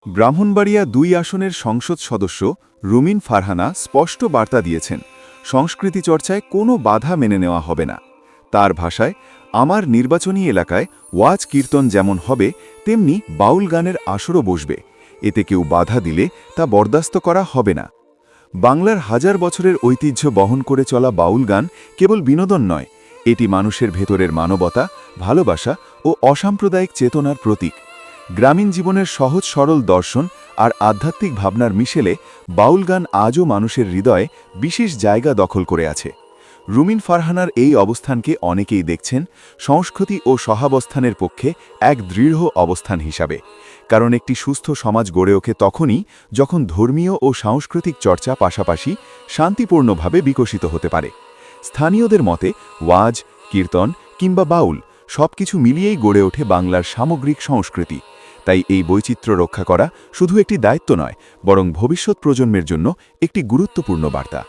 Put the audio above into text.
ব্রাহ্মণবাড়িয়া ২ আসনের সংসদ সদস্য রুমিন ফারহানা স্পষ্ট বার্তা দিয়েছেন, সংস্কৃতি চর্চায় কোনো বাধা মেনে নেওয়া হবে না। তার ভাষায়, আমার নির্বাচনী এলাকায় ওয়াজ কীর্তন যেমন হবে, তেমনি বাউল গানের আসরও বসবে। এতে কেউ বাধা দিলে তা বরদাস্ত করা হবে না। বাংলার হাজার বছরের ঐতিহ্য বহন করে চলা বাউল গান কেবল বিনোদন নয়, এটি মানুষের ভেতরের মানবতা, ভালোবাসা ও অসাম্প্রদায়িক চেতনার প্রতীক। গ্রামীণ জীবনের সহজ সরল দর্শন আর আধ্যাত্মিক ভাবনার মিশেলে বাউল গান আজও মানুষের হৃদয়ে বিশেষ জায়গা দখল করে আছে। রুমিন ফারহানার এই অবস্থানকে অনেকেই দেখছেন সংস্কৃতি ও সহাবস্থানের পক্ষে এক দৃঢ় অবস্থান হিসাবে। কারণ একটি সুস্থ সমাজ গড়ে ওঠে তখনই যখন ধর্মীয় ও সাংস্কৃতিক চর্চা পাশাপাশি শান্তিপূর্ণভাবে বিকশিত হতে পারে। স্থানীয়দের মতে ওয়াজ, কীর্তন কিংবা বাউল সবকিছু মিলিয়েই গড়ে ওঠে বাংলার সামগ্রিক সংস্কৃতি। তাই এই বৈচিত্র্য রক্ষা করা শুধু একটি দায়িত্ব নয়, বরং ভবিষ্যৎ প্রজন্মের জন্য একটি গুরুত্বপূর্ণ বার্তা।